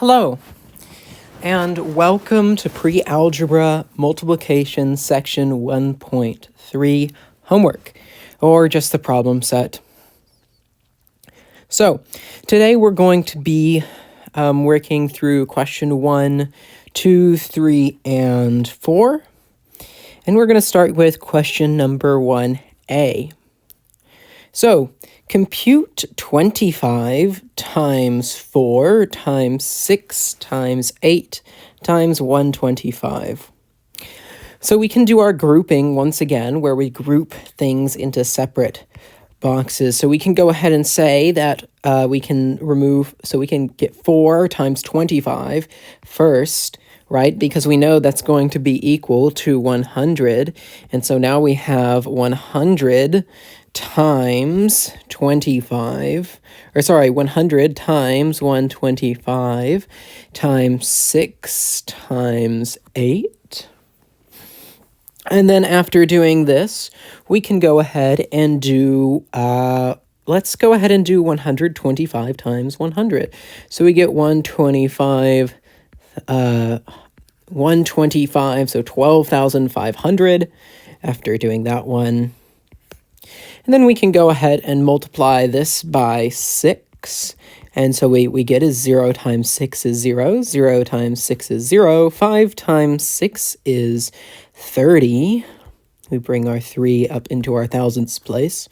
Hello, and welcome to Pre-algebra Multiplication Section 1.3 homework, or just the problem set. So, today we're going to be working through question 1, 2, 3, and 4. And we're going to start with question number 1a. So, compute 25 times 4 times 6 times 8 times 125. So we can do our grouping once again, where we group things into separate boxes. So we can go ahead and say that we can get 4 times 25 first, right? Because we know that's going to be equal to 100. And so now we have 100 times 100 times 125 times 6 times 8. And then after doing this, we can go ahead and do, let's go ahead and do 125 times 100. So we get 125, so 12,500 after doing that one. And then we can go ahead and multiply this by 6. And so we get is 0 times 6 is 0. 0 times 6 is 0. 5 times 6 is 30. We bring our 3 up into our thousandths place.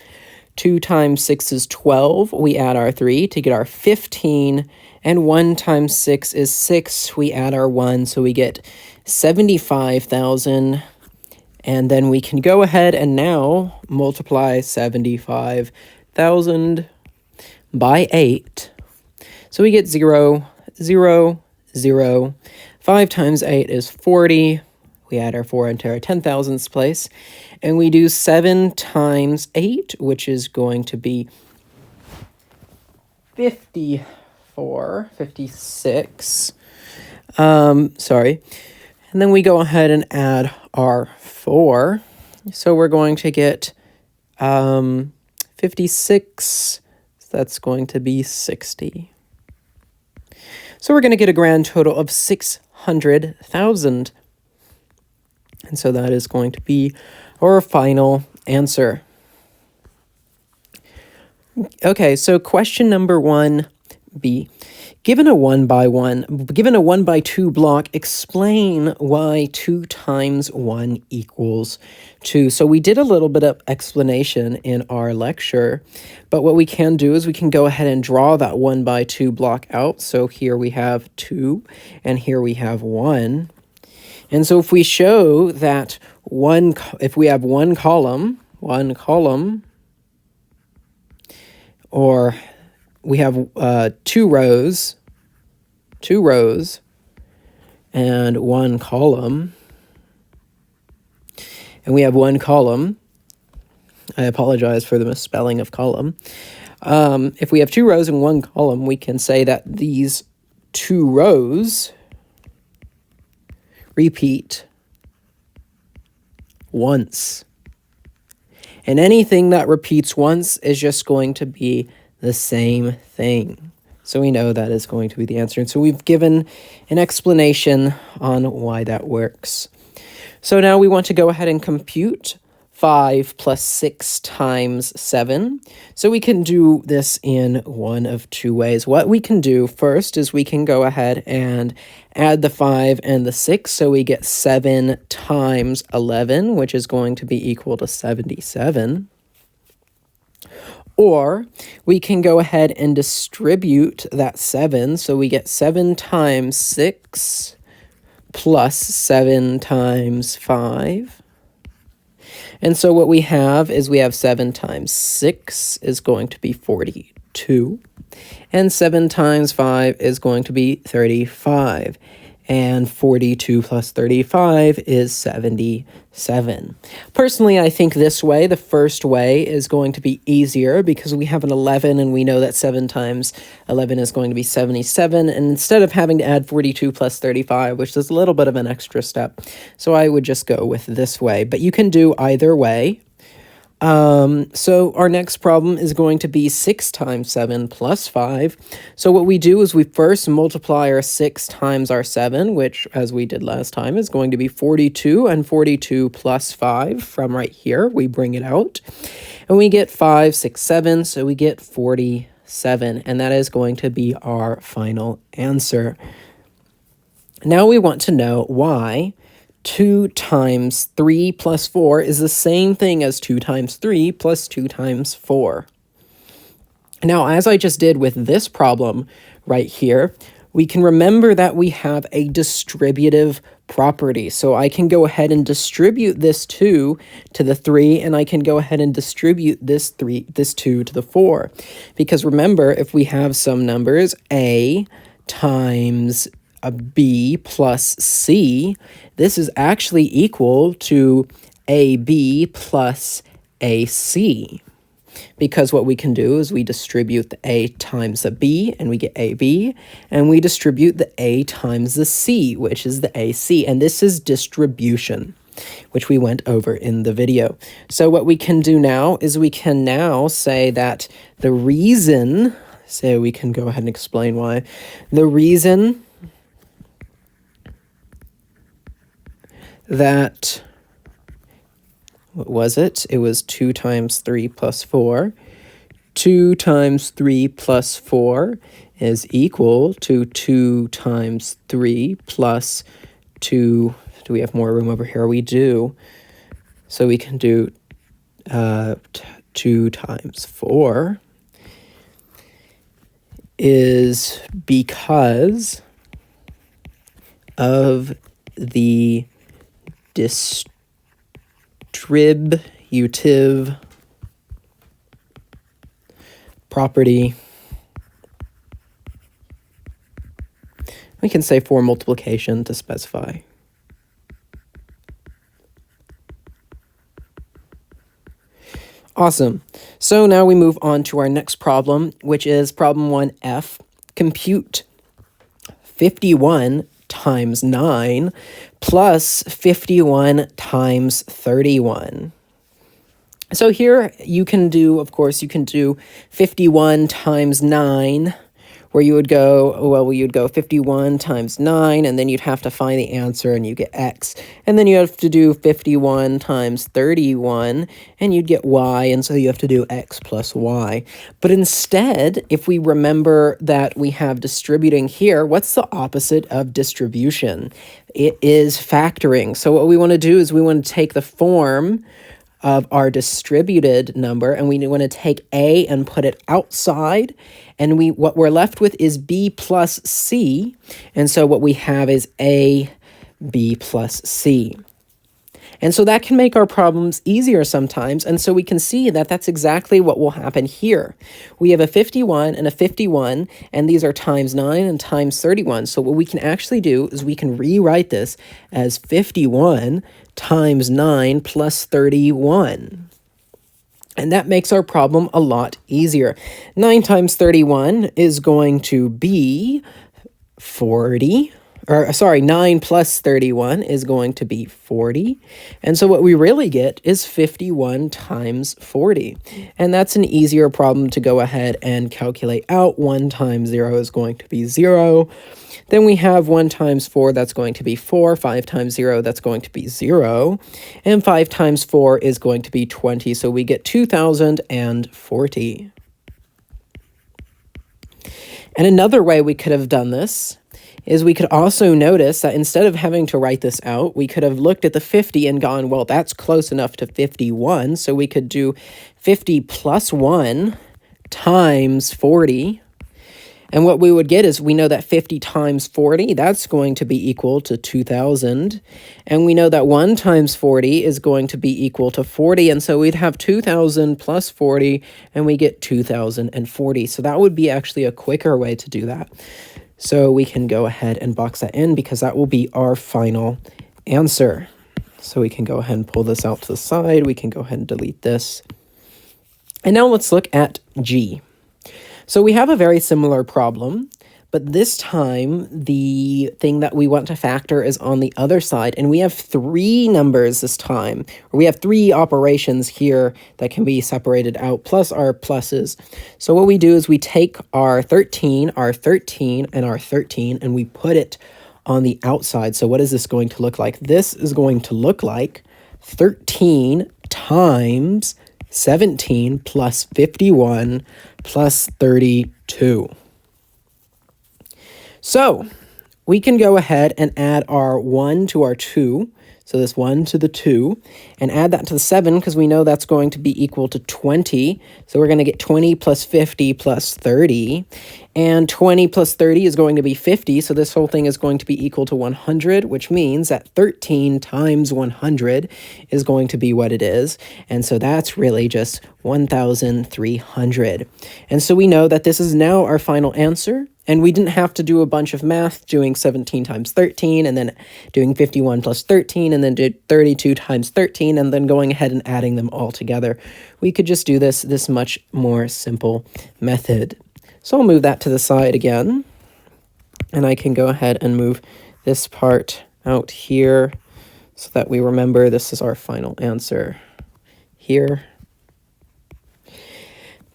2 times 6 is 12. We add our 3 to get our 15. And 1 times 6 is 6. We add our 1, so we get 75,000. And then we can go ahead and now multiply 75,000 by 8. So we get 0, 0, 0. 5 times 8 is 40. We add our 4 into our 10,000ths place. And we do 7 times 8, which is going to be 56. And then we go ahead and add our 4. So we're going to get 56. So that's going to be 60. So we're going to get a grand total of 600,000. And so that is going to be our final answer. Okay, so question number 1b. Given a 1 by 2 block, explain why 2 times 1 equals 2. So we did a little bit of explanation in our lecture, but what we can do is we can go ahead and draw that 1 by 2 block out. So here we have 2, and here we have 1. And so if we show that if we have one column, or we have two rows, and one column, and we have one column. I apologize for the misspelling of column. If we have 2 rows and 1 column, we can say that these 2 rows repeat once. And anything that repeats once is just going to be the same thing. So we know that is going to be the answer. And so we've given an explanation on why that works. So now we want to go ahead and compute 5 plus 6 times 7. So we can do this in one of 2 ways. What we can do first is we can go ahead and add the 5 and the 6. So we get 7 times 11, which is going to be equal to 77. Or we can go ahead and distribute that 7. So we get 7 times 6 plus 7 times 5. And so what we have is we have 7 times 6 is going to be 42. And 7 times 5 is going to be 35. And 42 plus 35 is 77. Personally, I think this way, the first way, is going to be easier because we have an 11 and we know that 7 times 11 is going to be 77. And instead of having to add 42 plus 35, which is a little bit of an extra step, so I would just go with this way. But you can do either way. So our next problem is going to be 6 times 7 plus 5. So what we do is we first multiply our 6 times our 7, which, as we did last time, is going to be 42, and 42 plus 5 from right here. We bring it out, and we get 5, 6, 7, so we get 47, and that is going to be our final answer. Now we want to know why 2 times 3 plus 4 is the same thing as 2 times 3 plus 2 times 4. Now, as I just did with this problem right here, we can remember that we have a distributive property. So I can go ahead and distribute this 2 to the 3, and I can go ahead and distribute this 2 to the 4. Because remember, if we have some numbers, a times a b plus c, this is actually equal to ab plus ac. Because what we can do is we distribute the a times the b, and we get ab, and we distribute the a times the c, which is the ac, and this is distribution, which we went over in the video. So what we can do now is we can now say that the reason, so we can go ahead and explain why, the reason that, what was it? It was 2 times 3 plus 4. 2 times 3 plus 4 is equal to 2 times 3 plus 2. Do we have more room over here? We do. So we can do 2 times 4 is because of the distributive property. We can say for multiplication to specify. Awesome. So now we move on to our next problem, which is problem 1F. Compute 51 times 9 plus 51 times 31. So here you can do, of course, you can do 51 times 9, where you would go, well, you'd go 51 times 9, and then you'd have to find the answer, and you get x. And then you have to do 51 times 31, and you'd get y, and so you have to do x plus y. But instead, if we remember that we have distributing here, what's the opposite of distribution? It is factoring. So what we want to do is we want to take the form of our distributed number, and we want to take a and put it outside, and what we're left with is b plus c, and so what we have is a b plus c. And so that can make our problems easier sometimes, and so we can see that that's exactly what will happen here. We have a 51 and a 51, and these are times 9 and times 31. So what we can actually do is we can rewrite this as 51 times 9 plus 31. And that makes our problem a lot easier. 9 times 31 is going to be 40. Or sorry, 9 plus 31 is going to be 40. And so what we really get is 51 times 40. And that's an easier problem to go ahead and calculate out. 1 times 0 is going to be 0. Then we have 1 times 4, that's going to be 4. 5 times 0, that's going to be 0. And 5 times 4 is going to be 20. So we get 2040. And another way we could have done this is we could also notice that instead of having to write this out, we could have looked at the 50 and gone, well, that's close enough to 51. So we could do 50 plus 1 times 40. And what we would get is we know that 50 times 40, that's going to be equal to 2,000. And we know that 1 times 40 is going to be equal to 40. And so we'd have 2,000 plus 40, and we get 2,040. So that would be actually a quicker way to do that. So we can go ahead and box that in because that will be our final answer. So we can go ahead and pull this out to the side. We can go ahead and delete this. And now let's look at G. So we have a very similar problem, But this time, the thing that we want to factor is on the other side. And we have 3 numbers this time. Or we have 3 operations here that can be separated out, plus our pluses. So what we do is we take our 13, and our 13, and we put it on the outside. So what is this going to look like? This is going to look like 13 times 17 plus 51 plus 32. So we can go ahead and add our 1 to our 2. So this 1 to the 2, and add that to the 7 because we know that's going to be equal to 20. So we're going to get 20 plus 50 plus 30. And 20 plus 30 is going to be 50. So this whole thing is going to be equal to 100, which means that 13 times 100 is going to be what it is. And so that's really just 1,300. And so we know that this is now our final answer. And we didn't have to do a bunch of math doing 17 times 13 and then doing 51 plus 13 and then did 32 times 13 and then going ahead and adding them all together. We could just do this much more simple method. So I'll move that to the side again. And I can go ahead and move this part out here so that we remember this is our final answer here.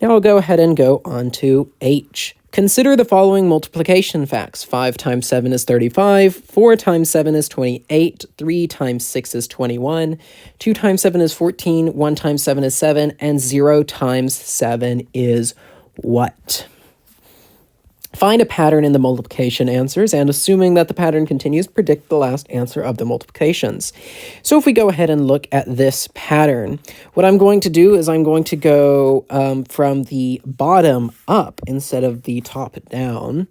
Now I'll go ahead and go on to H. Consider the following multiplication facts. 5 times 7 is 35, 4 times 7 is 28, 3 times 6 is 21, 2 times 7 is 14, 1 times 7 is 7, and 0 times 7 is what? Find a pattern in the multiplication answers, and assuming that the pattern continues, predict the last answer of the multiplications. So if we go ahead and look at this pattern, what I'm going to do is I'm going to go from the bottom up instead of the top down.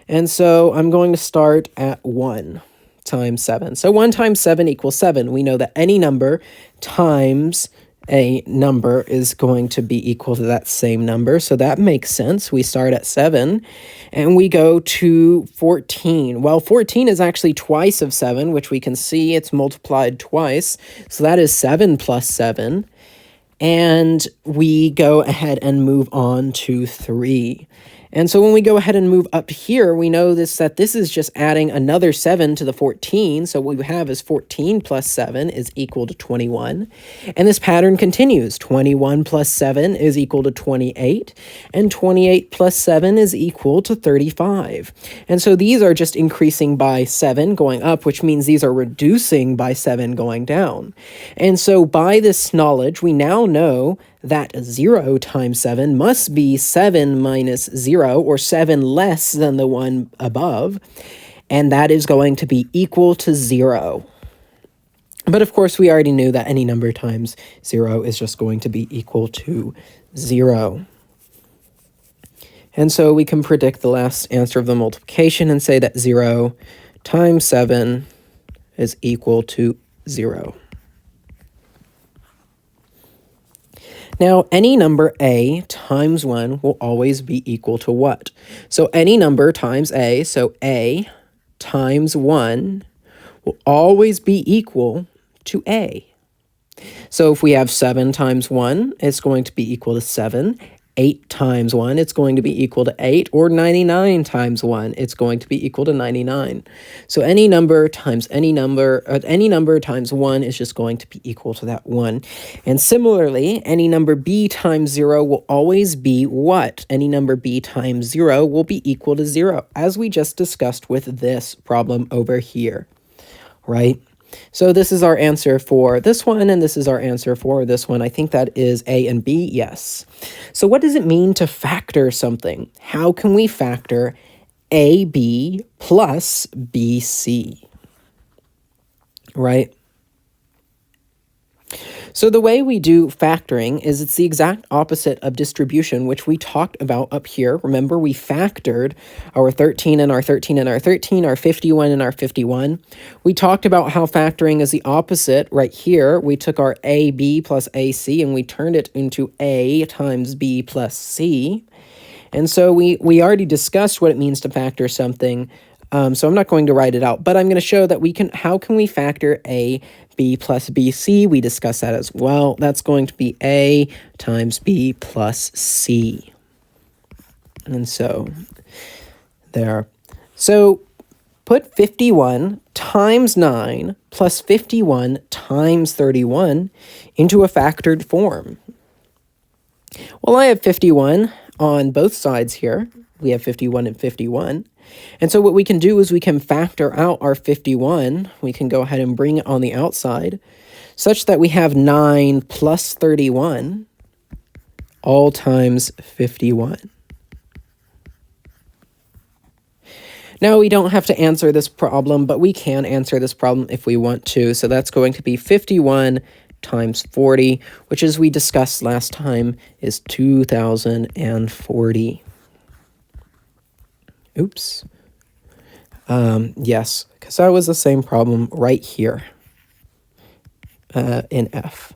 And so I'm going to start at 1 times 7. So 1 times 7 equals 7. We know that any number times a number is going to be equal to that same number. So that makes sense. We start at 7 and we go to 14. Well, 14 is actually twice of 7, which we can see it's multiplied twice. So that is 7 plus 7. And we go ahead and move on to 3. And so when we go ahead and move up here, we know that this is just adding another 7 to the 14. So what we have is 14 plus 7 is equal to 21. And this pattern continues. 21 plus 7 is equal to 28. And 28 plus 7 is equal to 35. And so these are just increasing by 7 going up, which means these are reducing by 7 going down. And so by this knowledge, we now know that 0 times 7 must be 7 minus 0, or 7 less than the one above, and that is going to be equal to 0. But of course, we already knew that any number times 0 is just going to be equal to 0. And so we can predict the last answer of the multiplication and say that 0 times 7 is equal to 0. Now, any number a times 1 will always be equal to what? So any number times a, so a times 1 will always be equal to a. So if we have 7 times 1, it's going to be equal to 7. 8 times 1, it's going to be equal to 8, or 99 times 1, it's going to be equal to 99. So any number times any number times 1 is just going to be equal to that 1. And similarly, any number b times 0 will always be what? Any number b times 0 will be equal to 0, as we just discussed with this problem over here, right? So this is our answer for this one, and this is our answer for this one. I think that is A and B, yes. So what does it mean to factor something? How can we factor AB plus BC, right? So the way we do factoring is it's the exact opposite of distribution, which we talked about up here. Remember, we factored our 13 and our 13 and our 13, our 51 and our 51. We talked about how factoring is the opposite right here. We took our AB plus AC and we turned it into A times B plus C. And so we already discussed what it means to factor something. So I'm not going to write it out, but I'm going to show that how can we factor A, B plus BC? We discussed that as well. That's going to be A times B plus C. And so there. So put 51 times 9 plus 51 times 31 into a factored form. Well, I have 51 on both sides here. We have 51 and 51. And so what we can do is we can factor out our 51. We can go ahead and bring it on the outside such that we have 9 plus 31 all times 51. Now, we don't have to answer this problem, but we can answer this problem if we want to. So that's going to be 51 times 40, which, as we discussed last time, is 2040. Oops. Yes, because that was the same problem right here in F.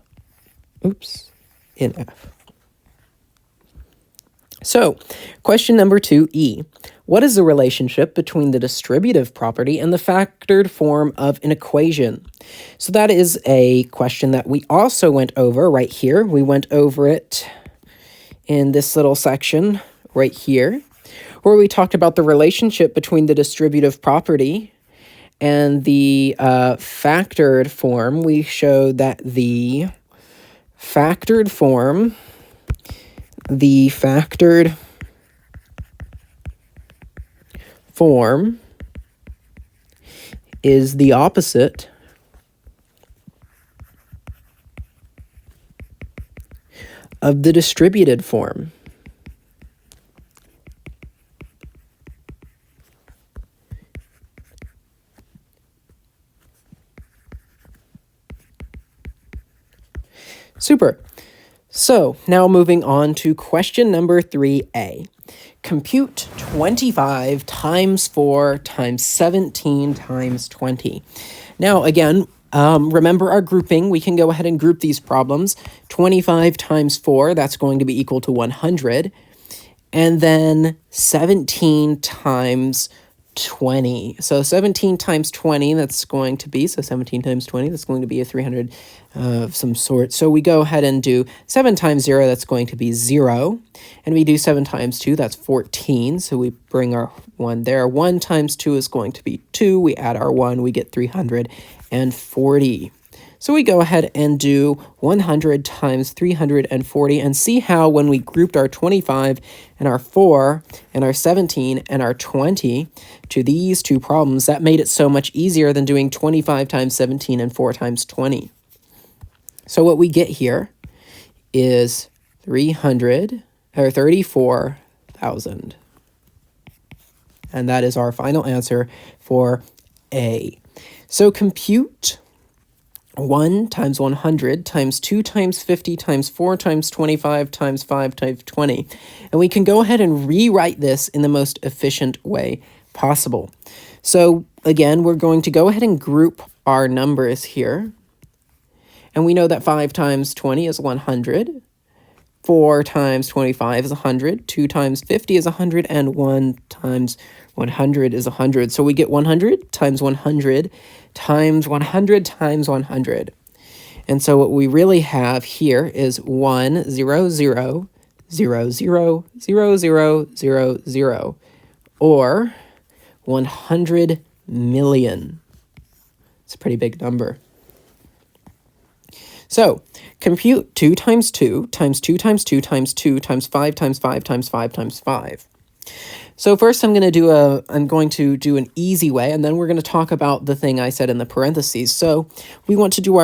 Oops, in F. So, question number 2E. What is the relationship between the distributive property and the factored form of an equation? So that is a question that we also went over right here. We went over it in this little section right here, where we talked about the relationship between the distributive property and the factored form. We showed that the factored form, is the opposite of the distributed form. Super. So now moving on to question number 3A. Compute 25 times 4 times 17 times 20. Now, again, remember our grouping. We can go ahead and group these problems. 25 times 4, that's going to be equal to 100. And then 17 times 20. So 17 times 20, that's going to be, 17 times 20, that's going to be a 300 of some sort. So we go ahead and do 7 times 0, that's going to be 0. And we do 7 times 2, that's 14. So we bring our 1 there. 1 times 2 is going to be 2. We add our 1, we get 340. So we go ahead and do 100 times 340 and see how when we grouped our 25 and our 4 and our 17 and our 20 to these two problems, that made it so much easier than doing 25 times 17 and 4 times 20. So what we get here is 34,000. And that is our final answer for A. So compute 1 times 100 times 2 times 50 times 4 times 25 times 5 times 20. And we can go ahead and rewrite this in the most efficient way possible. So again, we're going to go ahead and group our numbers here. And we know that 5 times 20 is 100. 4 times 25 is 100. 2 times 50 is 100. And 1 times 100 is 100. So we get 100 times 100 times 100 times 100. And so what we really have here is 1, 0, 0, 0, 0, 0, 0, 0, 0, or 100 million. It's a pretty big number. So compute 2 times 2 times 2 times 2 times 2 times 5 times 5 times 5 times 5. So first I'm going to do an easy way, and then we're going to talk about the thing I said in the parentheses. So we can do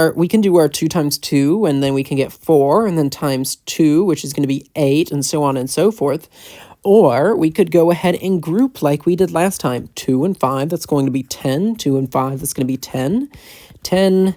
our 2 times 2, and then we can get 4, and then times 2, which is going to be 8, and so on and so forth. Or we could go ahead and group like we did last time. 2 and 5, that's going to be 10. 2 and 5, that's going to be 10. 10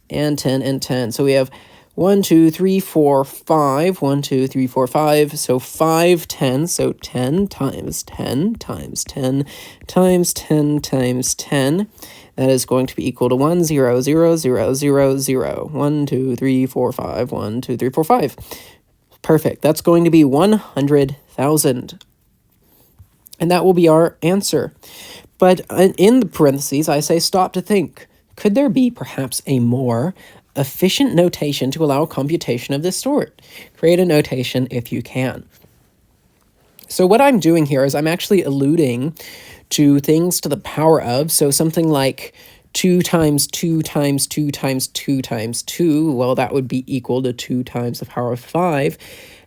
and 10 and 10. So we have 1, 2, 3, 4, 5. 1, 2, 3, 4, 5. So 5 tens. So 10 times 10 times 10 times 10 times 10. That is going to be equal to 1, 0, 0, 0, 0, 0. 1, 2, 3, 4, 5. 1, 2, 3, 4, 5. Perfect. That's going to be 100,000. And that will be our answer. But in the parentheses, I say stop to think. Could there be perhaps a more efficient notation to allow computation of this sort? Create a notation if you can. So what I'm doing here is I'm actually alluding to things to the power of, so something like 2 times 2 times 2 times 2 times 2, well, that would be equal to 2 times the power of 5.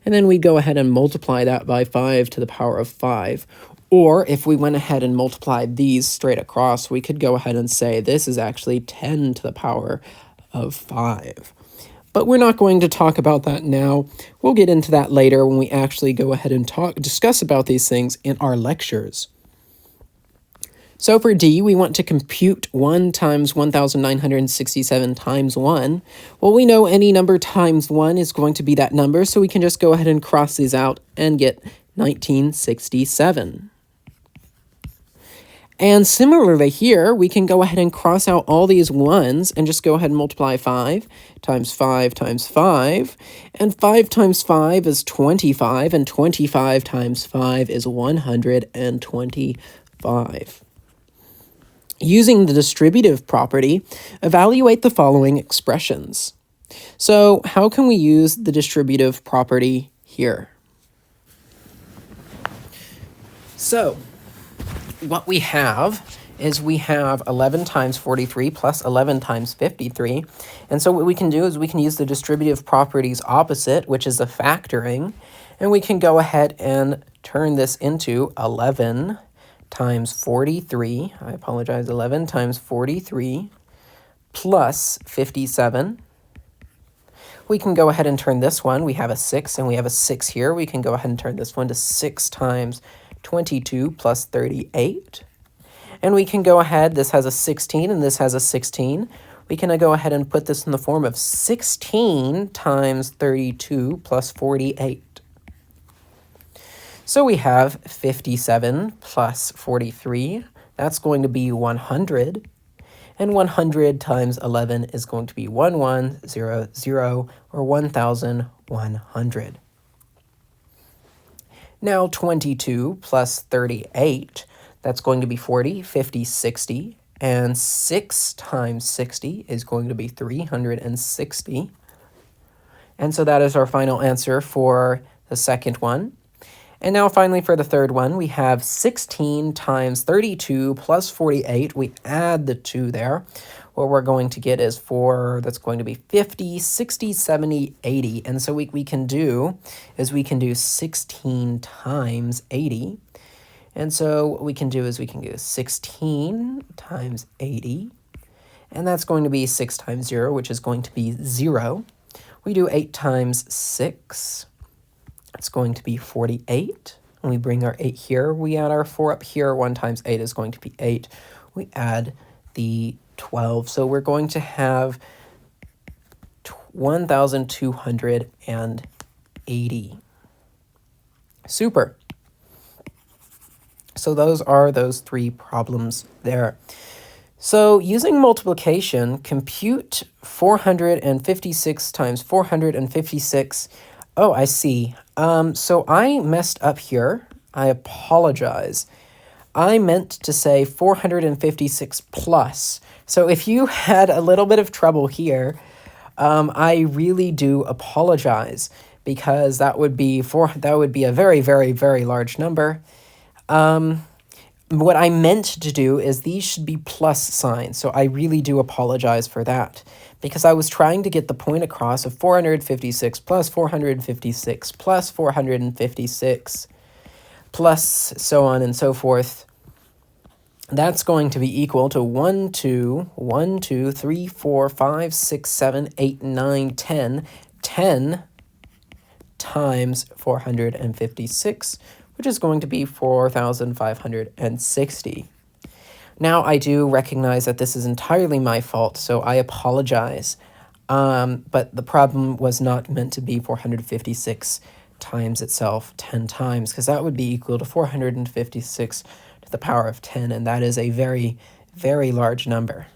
And then we go ahead and multiply that by 5 to the power of 5. Or if we went ahead and multiplied these straight across, we could go ahead and say this is actually 10 to the power of 5. But we're not going to talk about that now. We'll get into that later when we actually go ahead and discuss about these things in our lectures. So for D, we want to compute 1 times 1,967 times 1. Well, we know any number times 1 is going to be that number, so we can just go ahead and cross these out and get 1967. And similarly here, we can go ahead and cross out all these 1s and just go ahead and multiply 5 times 5 times 5. And 5 times 5 is 25, and 25 times 5 is 125. Using the distributive property, evaluate the following expressions. So how can we use the distributive property here? So what we have is we have 11 times 43 plus 11 times 53. And so what we can do is we can use the distributive property's opposite, which is the factoring, and we can go ahead and turn this into 11 times 43. I apologize, 11 times 43 plus 57. We can go ahead and turn this one. We have a 6 and we have a 6 here. We can go ahead and turn this one to 6 times 22 plus 38. And we can go ahead, this has a 16 and this has a 16. We can go ahead and put this in the form of 16 times 32 plus 48. So we have 57 plus 43. That's going to be 100. And 100 times 11 is going to be 1100, or 1,100. Now 22 plus 38, that's going to be 40, 50, 60, and 6 times 60 is going to be 360. And so that is our final answer for the second one. And now finally for the third one, we have 16 times 32 plus 48. We add the 2 there. What we're going to get is that's going to be 50, 60, 70, 80. And so what we can do is we can do 16 times 80. And so what we can do is we can do 16 times 80. And that's going to be 6 times 0, which is going to be 0. We do 8 times 6. It's going to be 48. And we bring our 8 here. We add our 4 up here. 1 times 8 is going to be 8. We add the 12. So we're going to have 1,280. Super. So those are those 3 problems there. So using multiplication, compute 456 times 456. Oh, I see. So I messed up here. I apologize. I meant to say 456 plus. So if you had a little bit of trouble here, I really do apologize, because that would be a very, very, very large number. What I meant to do is these should be plus signs, so I really do apologize for that, because I was trying to get the point across of 456 plus 456 plus 456 plus so on and so forth. That's going to be equal to 1, 2, 1, 2, 3, 4, 5, 6, 7, 8, 9, 10. 10 times 456, which is going to be 4,560. Now, I do recognize that this is entirely my fault, so I apologize. But the problem was not meant to be 456 times itself 10 times, because that would be equal to 456 to the power of 10, and that is a very, very large number.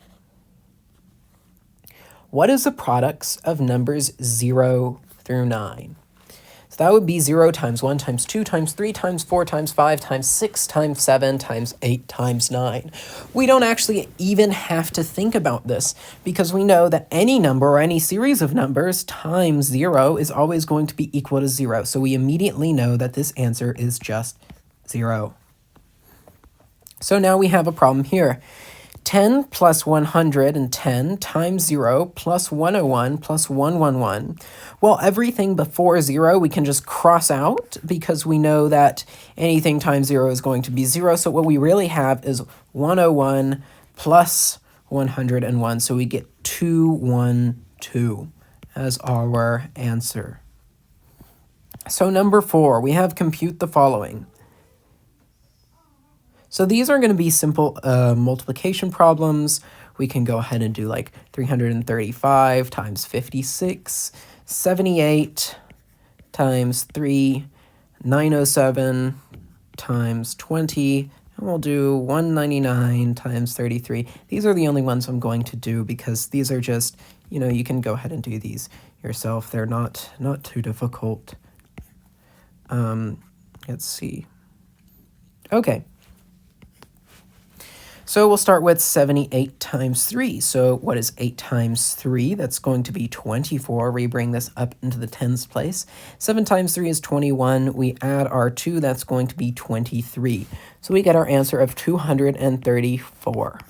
What is the products of numbers 0 through 9? So That would be 0 times 1 times 2 times 3 times 4 times 5 times 6 times 7 times 8 times 9. We don't actually even have to think about this because we know that any number or any series of numbers times 0 is always going to be equal to 0. So we immediately know that this answer is just 0. So now we have a problem here. 10 plus 110 times 0 plus 101 plus 111. Well, everything before 0 we can just cross out because we know that anything times 0 is going to be 0. So what we really have is 101 plus 101. So we get 212 as our answer. So number 4, we have compute the following. So these are going to be simple multiplication problems. We can go ahead and do like 335 times 56, 78 times 3, 907 times 20, and we'll do 199 times 33. These are the only ones I'm going to do because these are just, you can go ahead and do these yourself. They're not too difficult. Let's see. Okay. So we'll start with 78 times 3. So what is 8 times 3? That's going to be 24. We bring this up into the tens place. 7 times 3 is 21. We add our 2. That's going to be 23. So we get our answer of 234.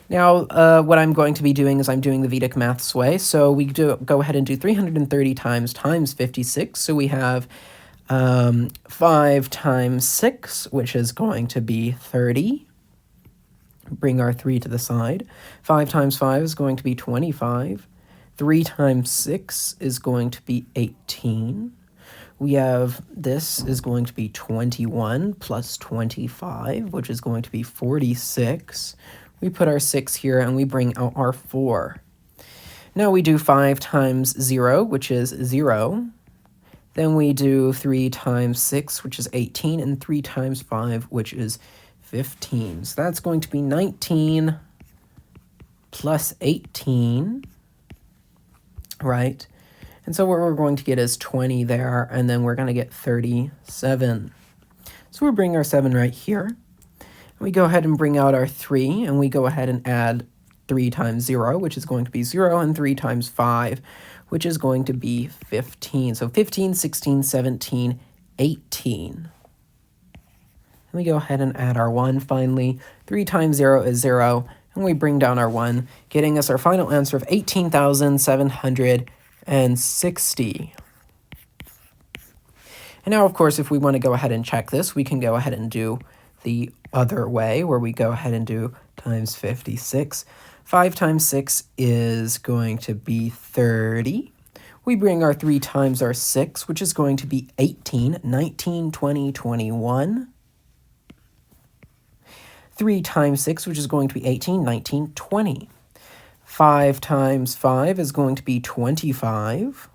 Now, what I'm going to be doing is I'm doing the Vedic Maths way. So we go ahead and do 330 times 56. So we have 5 times 6, which is going to be 30. Bring our 3 to the side. 5 times 5 is going to be 25. 3 times 6 is going to be 18. We have this is going to be 21 plus 25, which is going to be 46. We put our 6 here and we bring out our 4. Now we do 5 times 0, which is 0. Then we do 3 times 6, which is 18, and 3 times 5, which is 15. So that's going to be 19 plus 18, right? And so what we're going to get is 20 there, and then we're going to get 37. So we bring our 7 right here. We go ahead and bring out our 3, and we go ahead and add 3 times 0, which is going to be 0, and 3 times 5, which is going to be 15. So 15, 16, 17, 18. We go ahead and add our 1 finally. 3 times 0 is 0, and we bring down our 1, getting us our final answer of 18,760. And now, of course, if we want to go ahead and check this, we can go ahead and do the other way, where we go ahead and do times 56. 5 times 6 is going to be 30. We bring our 3 times our 6, which is going to be 18, 19, 20, 21. 3 times 6, which is going to be 18, 19, 20. 5 times 5 is going to be 25.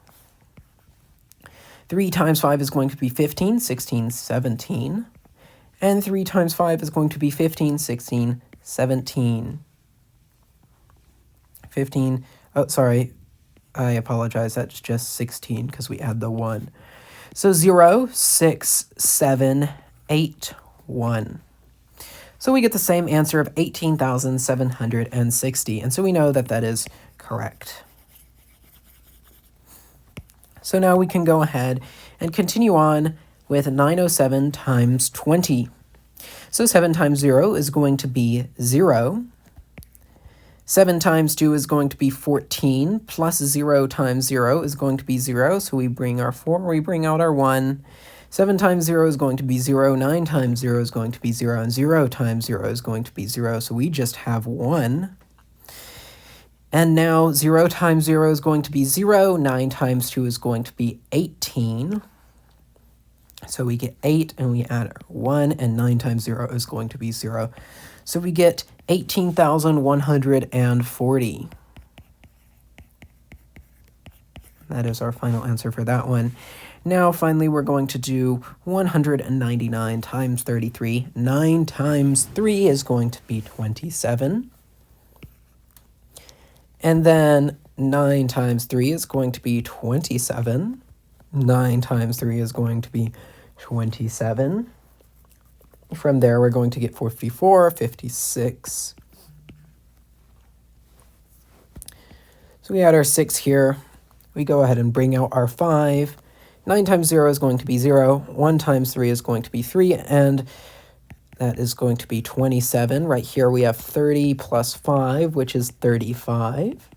3 times 5 is going to be 15, 16, 17. And 3 times 5 is going to be 15, 16, 17. 15, oh, sorry, I apologize, that's just 16 because we add the 1. So 0, 6, 7, 8, 1. So we get the same answer of 18,760, and so we know that that is correct. So now we can go ahead and continue on with 907 times 20. So 7 times 0 is going to be 0. 7 times 2 is going to be 14, plus 0 times 0 is going to be 0, so we bring our 4, we bring out our 1. 7 times 0 is going to be 0, 9 times 0 is going to be 0, and 0 times 0 is going to be 0, so we just have 1. And now 0 times 0 is going to be 0, 9 times 2 is going to be 18. So we get 8, and we add 1, and 9 times 0 is going to be 0. So we get 18,140. That is our final answer for that one. Now, finally, we're going to do 199 times 33. 9 times 3 is going to be 27. And then 9 times 3 is going to be 27. 9 times 3 is going to be 27. From there, we're going to get 54, 56. So we add our 6 here. We go ahead and bring out our 5. 9 times 0 is going to be 0. 1 times 3 is going to be 3. And that is going to be 27. Right here we have 30 plus 5, which is 35.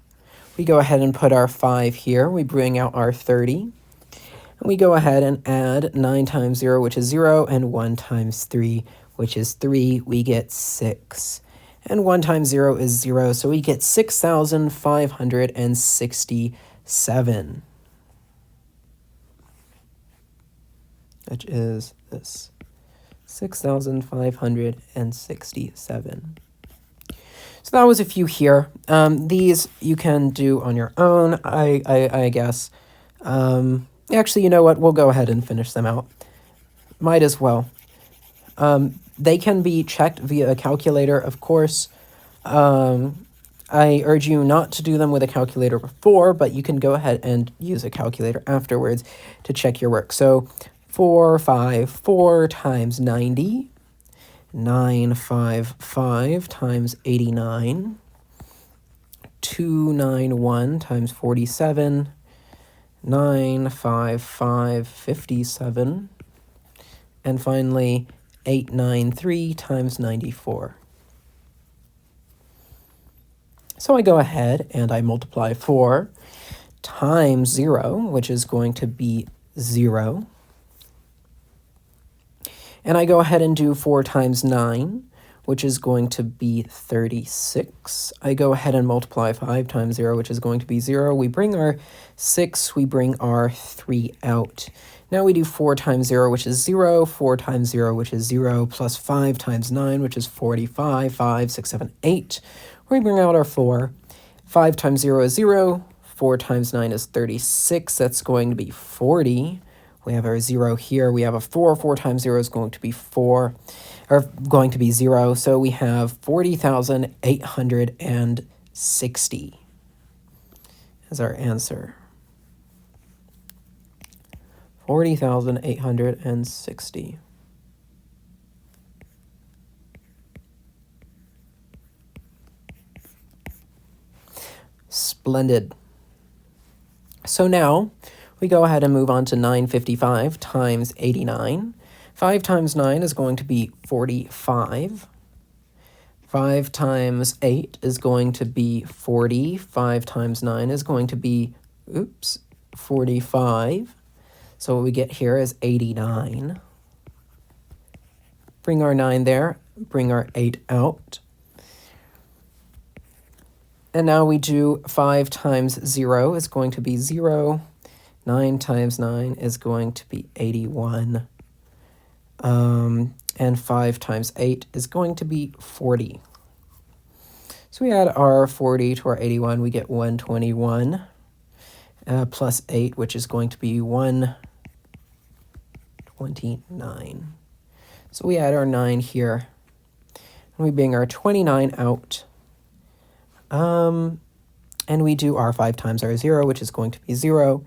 We go ahead and put our 5 here. We bring out our 30. And we go ahead and add 9 times 0, which is 0, and 1 times 3, which is 3. We get 6. And 1 times 0 is 0, so we get 6,567. Which is this. 6,567. So that was a few here. These you can do on your own, I guess. Actually, you know what? We'll go ahead and finish them out. Might as well. They can be checked via a calculator, of course. I urge you not to do them with a calculator before, but you can go ahead and use a calculator afterwards to check your work. So 4 times 90, 955 times 89, 291 times 47, 955 57, and finally 893 times 94. So I go ahead and I multiply 4 times 0, which is going to be 0. And I go ahead and do 4 times 9, which is going to be 36. I go ahead and multiply 5 times 0, which is going to be 0. We bring our 6, we bring our 3 out. Now we do 4 times 0, which is 0, 4 times 0, which is 0, plus 5 times 9, which is 45, 5, 6, 7, 8. We bring out our 4. 5 times 0 is 0, 4 times 9 is 36, that's going to be 40. We have our 0 here, we have a 4, 4 times 0 is going to be 4, or going to be 0, so we have 40,860 as our answer. 40,860. Splendid. So now we go ahead and move on to 955 times 89. 5 times 9 is going to be 45. 5 times 8 is going to be 40. 5 times 9 is going to be, 45. So what we get here is 89. Bring our 9 there, bring our 8 out. And now we do 5 times 0 is going to be 0. 9 times 9 is going to be 81. And 5 times 8 is going to be 40. So we add our 40 to our 81, we get 121, plus 8, which is going to be 129. So we add our 9 here, and we bring our 29 out. And we do our 5 times our 0, which is going to be 0,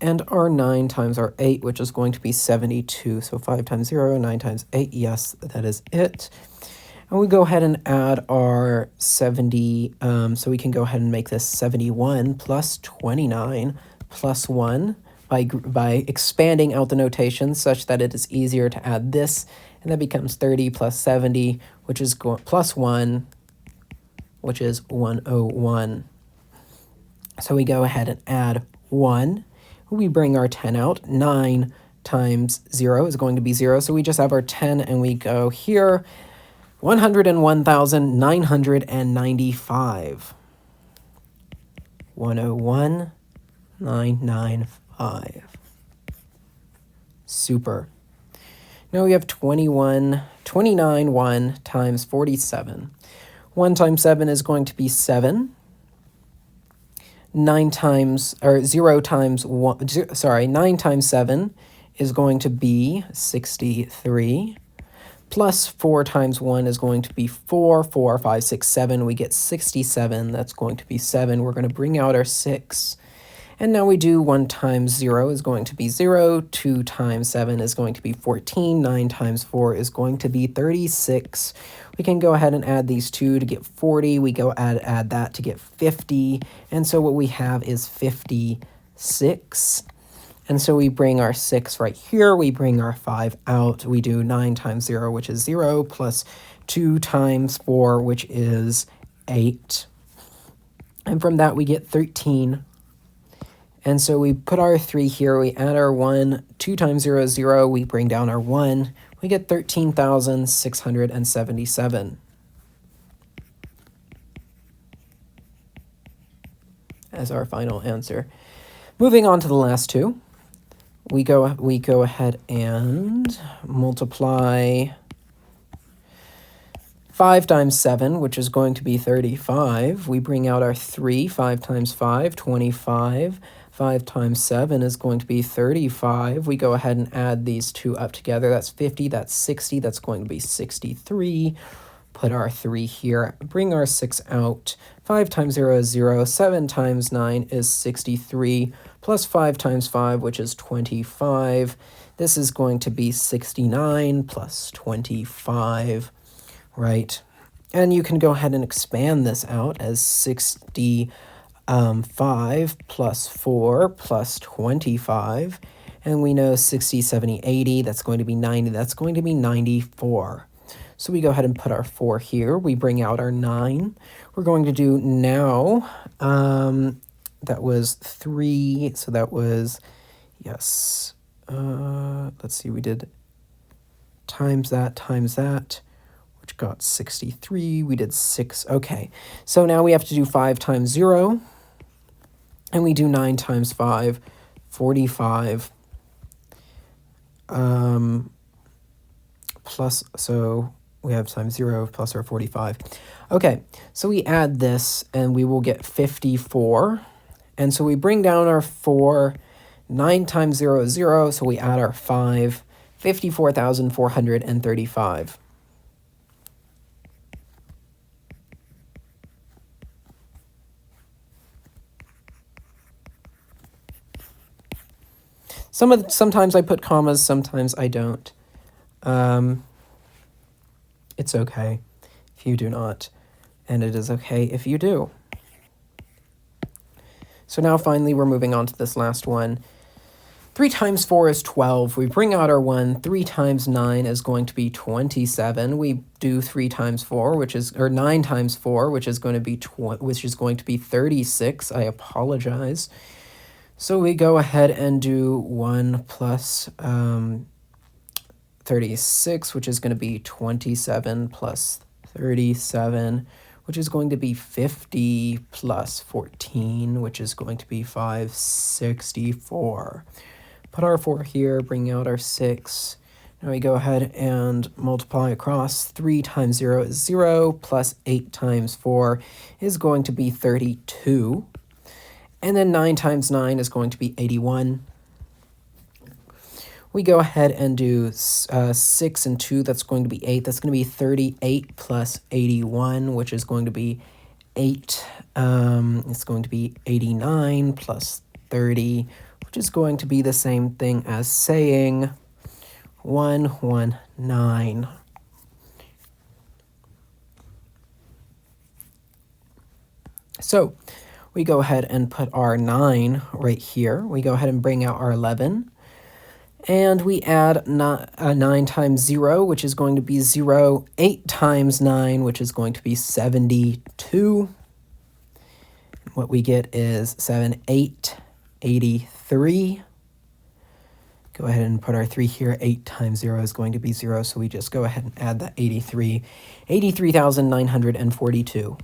and our 9 times our 8, which is going to be 72. So 5 times 0, 9 times 8, yes, that is it. And we go ahead and add our 70, so we can go ahead and make this 71 plus 29 plus 1 by expanding out the notation such that it is easier to add this, and that becomes 30 plus 70, which is plus 1, which is 101. So we go ahead and add 1. We bring our 10 out. 9 times 0 is going to be 0, so we just have our 10, and we go here. 101,995. 101,995. Super. Now we have 29, 1 times 47. 1 times 7 is going to be 7. 9 times 7 is going to be 63. Plus 4 times 1 is going to be 4. 4, 5, 6, 7. We get 67. That's going to be 7. We're going to bring out our 6. And now we do 1 times 0 is going to be 0, 2 times 7 is going to be 14, 9 times 4 is going to be 36. We can go ahead and add these two to get 40. We go add that to get 50. And so what we have is 56. And so we bring our 6 right here. We bring our 5 out. We do 9 times 0, which is 0, plus 2 times 4, which is 8. And from that, we get 13. And so we put our 3 here. We add our 1. 2 times 0 is 0. We bring down our 1. We get 13,677 as our final answer. Moving on to the last two. We go ahead and multiply 5 times 7, which is going to be 35. We bring out our 3. 5 times 5, 25. 5 times 7 is going to be 35. We go ahead and add these two up together. That's 50, that's 60, that's going to be 63. Put our 3 here, bring our 6 out. 5 times 0 is 0. 7 times 9 is 63, plus 5 times 5, which is 25. This is going to be 69 plus 25, right? And you can go ahead and expand this out as 65 plus 4 plus 25. And we know 60, 70, 80, that's going to be 90, that's going to be 94. So we go ahead and put our 4 here. We bring out our 9. We're going to do now, that was 3, so that was, yes, let's see, we did times that, which got 63. We did 6, okay. So now we have to do 5 times 0, and we do 9 times 5, 45, plus, so we have times 0 plus our 45. Okay, so we add this, and we will get 54. And so we bring down our 4. 9 times 0 is 0, so we add our 5. 54,435. Sometimes I put commas, sometimes I don't. It's okay if you do not, and it is okay if you do. So now finally we're moving on to this last one. 3 times 4 is 12. We bring out our 1. 3 times 9 is going to be 27. We do 3 times 4, which is, or 9 times 4, which is going to be 36. I apologize. So we go ahead and do 1 plus 36, which is going to be 27 plus 37, which is going to be 50 plus 14, which is going to be 564. Put our 4 here, bring out our 6. Now we go ahead and multiply across. 3 times 0 is 0, plus 8 times 4 is going to be 32. And then 9 times 9 is going to be 81. We go ahead and do 6 and 2, that's going to be 8. That's going to be 38 plus 81, which is going to be 8. It's going to be 89 plus 30, which is going to be the same thing as saying 119. So we go ahead and put our 9 right here. We go ahead and bring out our 11. And we add 9 times 0, which is going to be 0. 8 times 9, which is going to be 72. What we get is 7, 8, 83. Go ahead and put our 3 here. 8 times 0 is going to be 0, so we just go ahead and add that 83. 83,942.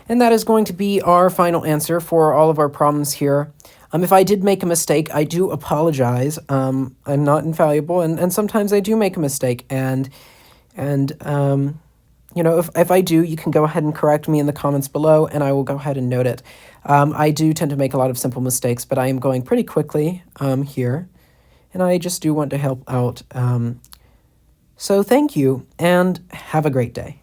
And that is going to be our final answer for all of our problems here. If I did make a mistake, I do apologize. I'm not infallible, and sometimes I do make a mistake. And you know, if I do, you can go ahead and correct me in the comments below, and I will go ahead and note it. I do tend to make a lot of simple mistakes, but I am going pretty quickly here, and I just do want to help out. So thank you, and have a great day.